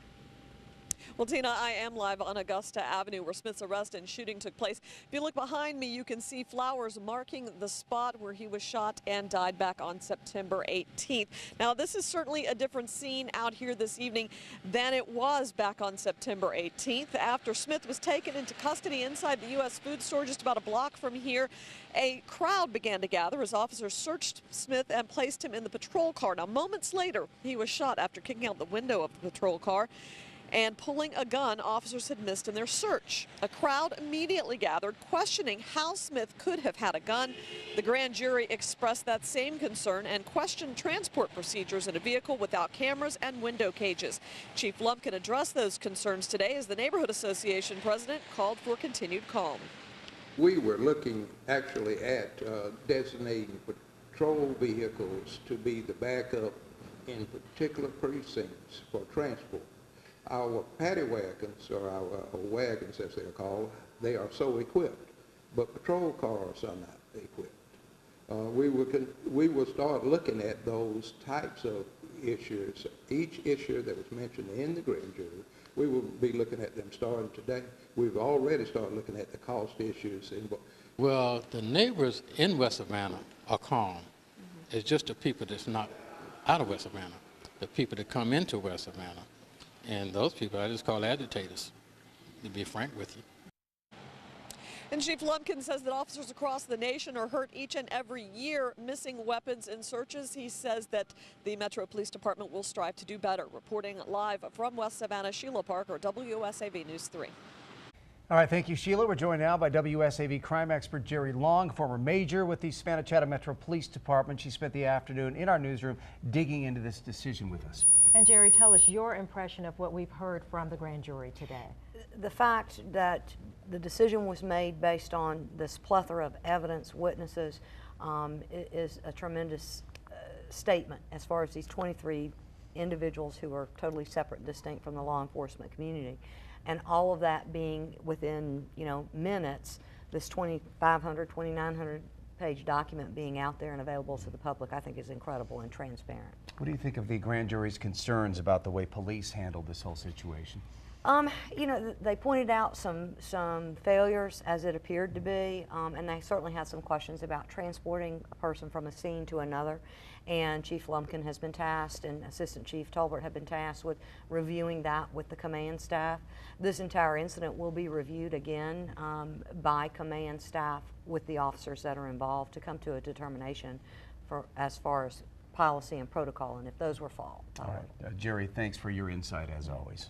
Well, Tina, I am live on Augusta Avenue where Smith's arrest and shooting took place. If you look behind me, you can see flowers marking the spot where he was shot and died back on September 18th. Now, this is certainly a different scene out here this evening than it was back on September 18th. After Smith was taken into custody inside the U.S. food store just about a block from here, a crowd began to gather as officers searched Smith and placed him in the patrol car. Now, moments later, he was shot after kicking out the window of the patrol car and pulling a gun officers had missed in their search. A crowd immediately gathered, questioning how Smith could have had a gun. The grand jury expressed that same concern and questioned transport procedures in a vehicle without cameras and window cages. Chief Lumpkin addressed those concerns today as the Neighborhood Association president called for continued calm. We were looking actually at designating patrol vehicles to be the backup in particular precincts for transport. Our paddy wagons, or our wagons as they're called, they are so equipped, but patrol cars are not equipped. We will start looking at those types of issues. Each issue that was mentioned in the grand jury, we will be looking at them starting today. We've already started looking at the cost issues. Well, the neighbors in West Savannah are calm. It's just the people that's not out of West Savannah, the people that come into West Savannah. And those people I just call agitators, to be frank with you. And Chief Lumpkin says that officers across the nation are hurt each and every year missing weapons in searches. He says that the Metro Police Department will strive to do better. Reporting live from West Savannah, Sheila Parker, WSAV News 3. All right, thank you, Sheila. We're joined now by WSAV crime expert Jerry Long, former major with the Savannah-Chatham Metro Police Department. She spent the afternoon in our newsroom digging into this decision with us. And Jerry, tell us your impression of what we've heard from the grand jury today. The fact that the decision was made based on this plethora of evidence, witnesses, is a tremendous statement as far as these 23 individuals who are totally separate and distinct from the law enforcement community. And all of that being within, minutes, this 2,500, 2,900 page document being out there and available to the public, I think is incredible and transparent. What do you think of the grand jury's concerns about the way police handled this whole situation? They pointed out some failures as it appeared to be, and they certainly had some questions about transporting a person from a scene to another. And Chief Lumpkin has been tasked, and Assistant Chief Tolbert have been tasked with reviewing that with the command staff. This entire incident will be reviewed again by command staff with the officers that are involved to come to a determination as far as policy and protocol, and if those were followed. All right, Jerry, thanks for your insight as always.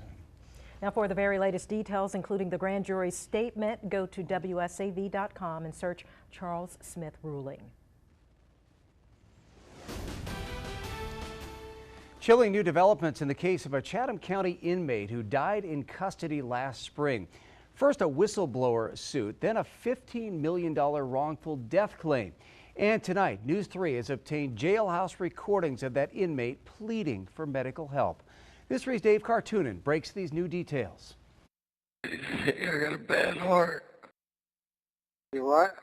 Now, for the very latest details, including the grand jury's statement, go to WSAV.com and search Charles Smith ruling. Chilling new developments in the case of a Chatham County inmate who died in custody last spring. First a whistleblower suit, then a $15 million wrongful death claim. And tonight, News 3 has obtained jailhouse recordings of that inmate pleading for medical help. News 3's Dave Cartoonan breaks these new details. I got a bad heart. You what?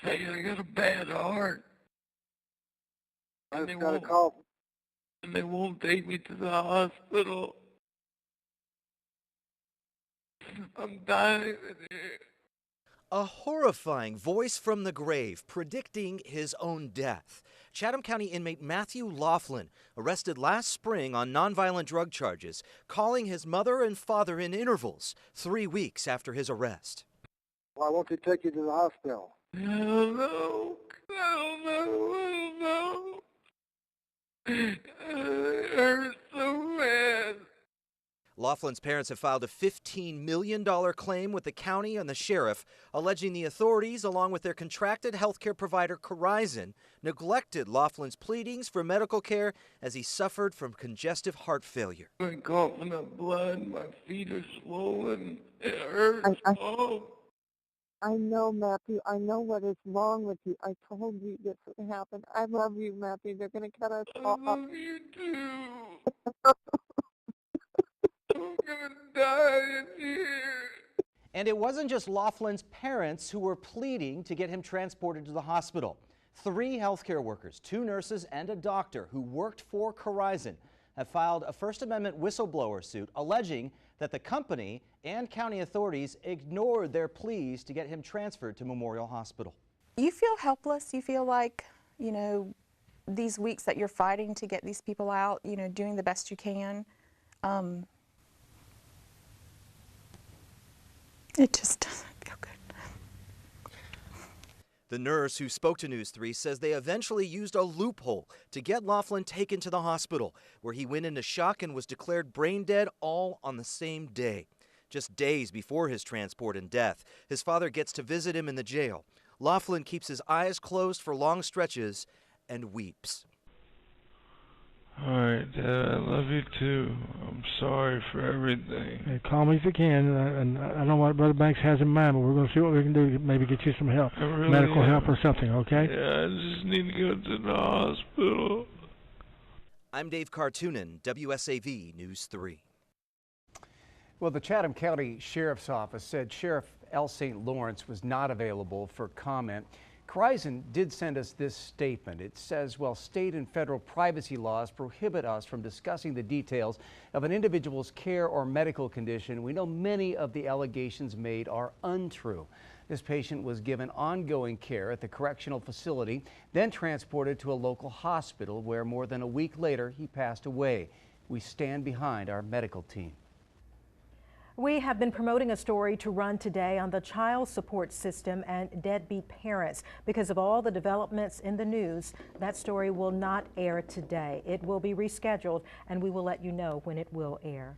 I got a bad heart. I just got a call. And they won't take me to the hospital. I'm dying in here. A horrifying voice from the grave predicting his own death. Chatham County inmate Matthew Laughlin, arrested last spring on nonviolent drug charges, calling his mother and father in intervals 3 weeks after his arrest. Why won't they take you to the hospital? I don't know. I don't know. It hurts so bad. Laughlin's parents have filed a $15 million claim with the county and the sheriff, alleging the authorities, along with their contracted healthcare provider Corizon, neglected Laughlin's pleadings for medical care as he suffered from congestive heart failure. I'm coughing up blood. My feet are swollen. It hurts. I know, Matthew. I know what is wrong with you. I told you this would happen. I love you, Matthew. They're going to cut us off. I love you too. I'm gonna die in here. And it wasn't just Laughlin's parents who were pleading to get him transported to the hospital. 3 healthcare workers, 2 nurses, and a doctor who worked for Corizon have filed a First Amendment whistleblower suit alleging that the company and county authorities ignored their pleas to get him transferred to Memorial Hospital. You feel helpless. You feel like, you know, these weeks that you're fighting to get these people out, you know, doing the best you can. It just doesn't feel good. The nurse who spoke to News 3 says they eventually used a loophole to get Laughlin taken to the hospital, where he went into shock and was declared brain dead all on the same day. Just days before his transport and death, his father gets to visit him in the jail. Laughlin keeps his eyes closed for long stretches and weeps. All right, Dad, I love you too. I'm sorry for everything. Hey, call me if you can, and I don't know what Brother Banks has in mind, but we're going to see what we can do to maybe get you some help, medical help or something, okay? Yeah, I just need to go to the hospital. I'm Dave Cartoonan, WSAV News 3. Well, the Chatham County Sheriff's Office said Sheriff L. St. Lawrence was not available for comment. Corizon did send us this statement. It says, well, state and federal privacy laws prohibit us from discussing the details of an individual's care or medical condition. We know many of the allegations made are untrue. This patient was given ongoing care at the correctional facility, then transported to a local hospital where more than a week later he passed away. We stand behind our medical team. We have been promoting a story to run today on the child support system and deadbeat parents. Because of all the developments in the news, that story will not air today. It will be rescheduled, and we will let you know when it will air.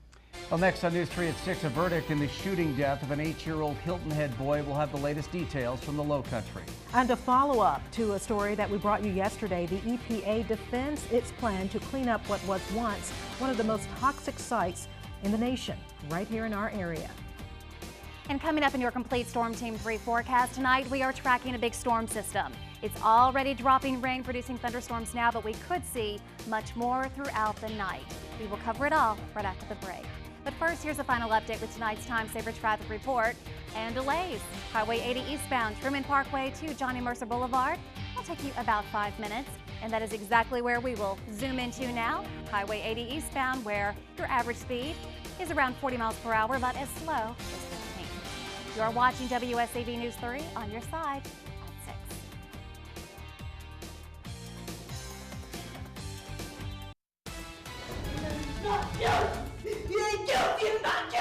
Well, next on News 3 at 6, a verdict in the shooting death of an 8-year-old Hilton Head boy. We'll have the latest details from the Low Country. And a follow-up to a story that we brought you yesterday, the EPA defends its plan to clean up what was once one of the most toxic sites in the nation, right here in our area. And coming up in your complete Storm Team 3 forecast tonight, we are tracking a big storm system. It's already dropping rain, producing thunderstorms now, but we could see much more throughout the night. We will cover it all right after the break. But first, here's a final update with tonight's Time Saver traffic report and delays. Highway 80 eastbound, Truman Parkway to Johnny Mercer Boulevard. It'll take you about 5 minutes. And that is exactly where we will zoom into now. Highway 80 eastbound, where your average speed is around 40 miles per hour, but as slow as 15. You are watching WSAV News 3 on your side at 6. Not guilty! You ain't guilty! You're not guilty!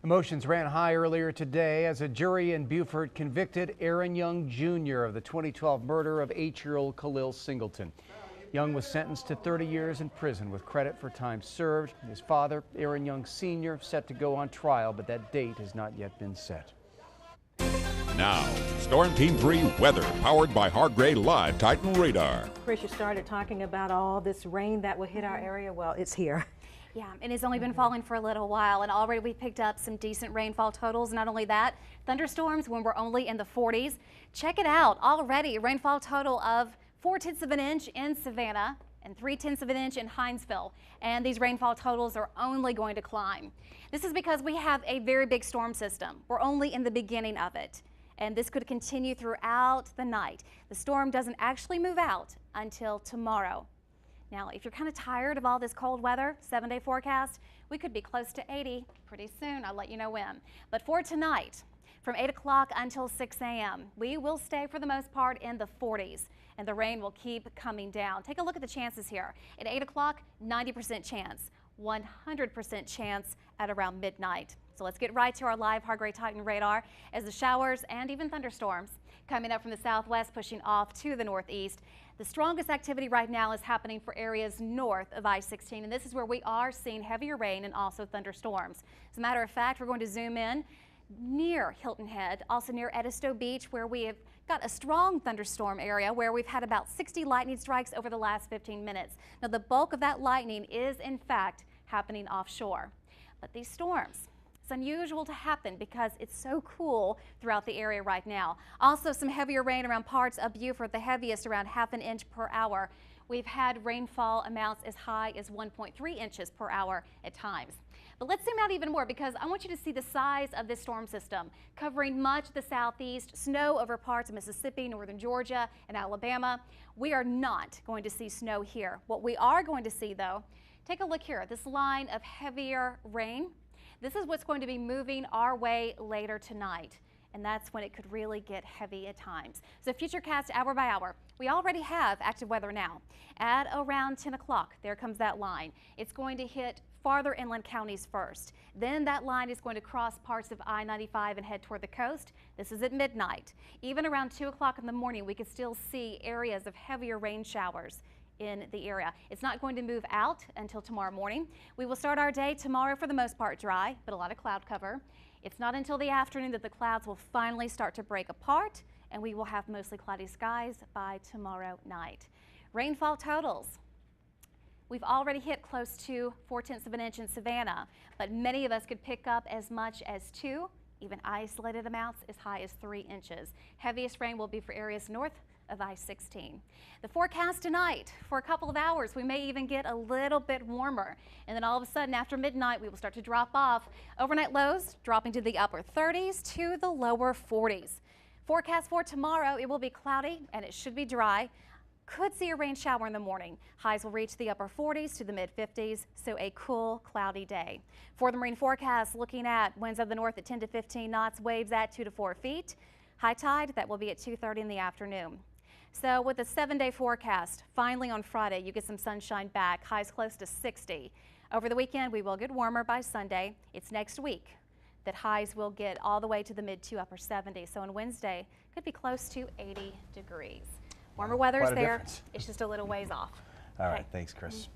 Emotions ran high earlier today as a jury in Beaufort convicted Aaron Young Jr. of the 2012 murder of 8-year-old Khalil Singleton. Young was sentenced to 30 years in prison with credit for time served. His father, Aaron Young Sr., set to go on trial, but that date has not yet been set. Now, Storm Team 3 weather, powered by Hargrey Live Titan Radar. Chris, you started talking about all this rain that will hit our area. Well, it's here. Yeah, and it's only been falling for a little while, and already we picked up some decent rainfall totals. Not only that, thunderstorms when we're only in the 40s. Check it out, already a rainfall total of 4/10 of an inch in Savannah and 3/10 of an inch in Hinesville. And these rainfall totals are only going to climb. This is because we have a very big storm system. We're only in the beginning of it, and this could continue throughout the night. The storm doesn't actually move out until tomorrow. Now, if you're kind of tired of all this cold weather, 7-day forecast, we could be close to 80 pretty soon. I'll let you know when. But for tonight, from 8 o'clock until 6 a.m., we will stay for the most part in the 40s, and the rain will keep coming down. Take a look at the chances here. At 8 o'clock, 90% chance, 100% chance at around midnight. So let's get right to our live Hargrey Titan radar as the showers and even thunderstorms coming up from the southwest, pushing off to the northeast. The strongest activity right now is happening for areas north of I-16, and this is where we are seeing heavier rain and also thunderstorms. As a matter of fact, we're going to zoom in near Hilton Head, also near Edisto Beach, where we have got a strong thunderstorm area where we've had about 60 lightning strikes over the last 15 minutes. Now, the bulk of that lightning is, in fact, happening offshore. But these storms, it's unusual to happen because it's so cool throughout the area right now. Also, some heavier rain around parts of Beaufort, the heaviest around ½ an inch per hour. We've had rainfall amounts as high as 1.3 inches per hour at times. But let's zoom out even more because I want you to see the size of this storm system covering much of the southeast, snow over parts of Mississippi, northern Georgia, and Alabama. We are not going to see snow here. What we are going to see, though, take a look here, this line of heavier rain. This is what's going to be moving our way later tonight, and that's when it could really get heavy at times. So futurecast hour by hour. We already have active weather now. At around 10 o'clock, there comes that line. It's going to hit farther inland counties first. Then that line is going to cross parts of I-95 and head toward the coast. This is at midnight. Even around 2 o'clock in the morning, we could still see areas of heavier rain showers in the area. It's not going to move out until tomorrow morning. We will start our day tomorrow for the most part dry, but a lot of cloud cover. It's not until the afternoon that the clouds will finally start to break apart, and we will have mostly cloudy skies by tomorrow night. Rainfall totals. We've already hit close to 4/10 of an inch in Savannah, but many of us could pick up as much as 2, even isolated amounts as high as 3 inches. Heaviest rain will be for areas north of I-16. The forecast tonight, for a couple of hours, we may even get a little bit warmer. And then all of a sudden, after midnight, we will start to drop off. Overnight lows dropping to the upper 30s to the lower 40s. Forecast for tomorrow, it will be cloudy and it should be dry. Could see a rain shower in the morning. Highs will reach the upper 40s to the mid 50s, so a cool, cloudy day. For the marine forecast, looking at winds of the north at 10 to 15 knots, waves at 2 to 4 feet. High tide, that will be at 2:30 in the afternoon. So with a 7-day forecast, finally on Friday, you get some sunshine back, highs close to 60. Over the weekend, we will get warmer by Sunday. It's next week that highs will get all the way to the mid to upper 70s. So on Wednesday, could be close to 80 degrees. Warmer weather is there. It's just a little ways off. All right, thanks, Chris.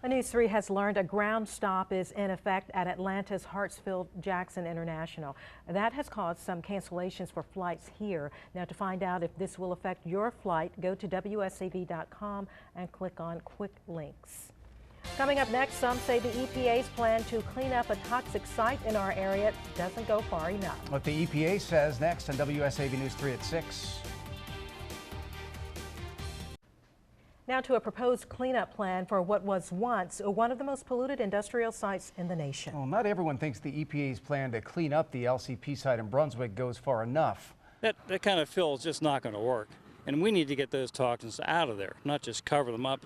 News 3 has learned a ground stop is in effect at Atlanta's Hartsfield-Jackson International. That has caused some cancellations for flights here. Now, to find out if this will affect your flight, go to WSAV.com and click on Quick Links. Coming up next, some say the EPA's plan to clean up a toxic site in our area doesn't go far enough. What the EPA says next on WSAV News 3 at 6. Now to a proposed cleanup plan for what was once one of the most polluted industrial sites in the nation. Well, not everyone thinks the EPA's plan to clean up the LCP site in Brunswick goes far enough. That kind of fill is just not going to work. And we need to get those toxins out of there, not just cover them up.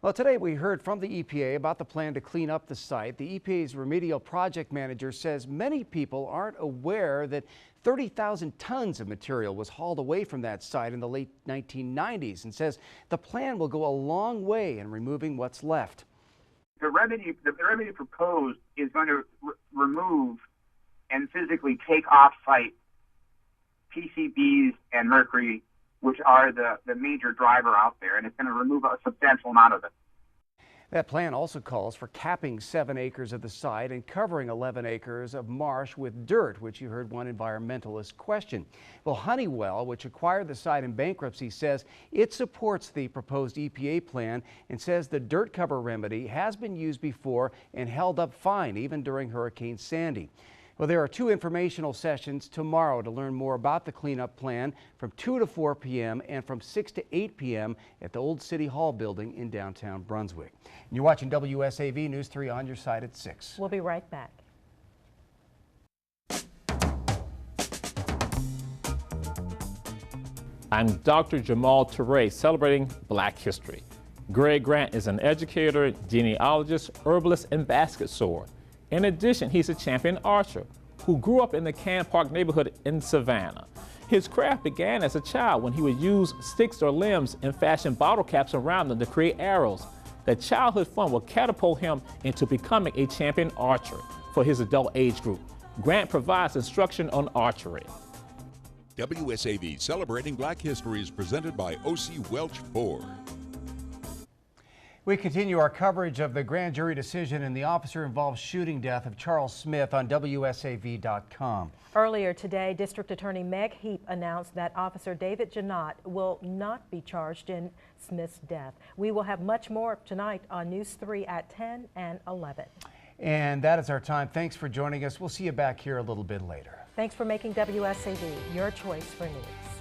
Well, today we heard from the EPA about the plan to clean up the site. The EPA's remedial project manager says many people aren't aware that 30,000 tons of material was hauled away from that site in the late 1990s, and says the plan will go a long way in removing what's left. The remedy proposed is going to remove and physically take off-site PCBs and mercury, which are the major driver out there, and it's going to remove a substantial amount of it. That plan also calls for capping 7 acres of the site and covering 11 acres of marsh with dirt, which you heard one environmentalist question. Well, Honeywell, which acquired the site in bankruptcy, says it supports the proposed EPA plan and says the dirt cover remedy has been used before and held up fine, even during Hurricane Sandy. Well, there are 2 informational sessions tomorrow to learn more about the cleanup plan from 2 to 4 p.m. and from 6 to 8 p.m. at the old City Hall building in downtown Brunswick. And you're watching WSAV News 3 on your side at 6. We'll be right back. I'm Dr. Jamal Toure, celebrating Black History. Greg Grant is an educator, genealogist, herbalist, and basket sworder. In addition, he's a champion archer who grew up in the Can Park neighborhood in Savannah. His craft began as a child when he would use sticks or limbs and fashion bottle caps around them to create arrows. That childhood fun would catapult him into becoming a champion archer for his adult age group. Grant provides instruction on archery. WSAV Celebrating Black History is presented by O.C. Welch Ford. We continue our coverage of the grand jury decision in the officer-involved shooting death of Charles Smith on WSAV.com. Earlier today, District Attorney Meg Heap announced that Officer David Janot will not be charged in Smith's death. We will have much more tonight on News 3 at 10 and 11. And that is our time. Thanks for joining us. We'll see you back here a little bit later. Thanks for making WSAV your choice for news.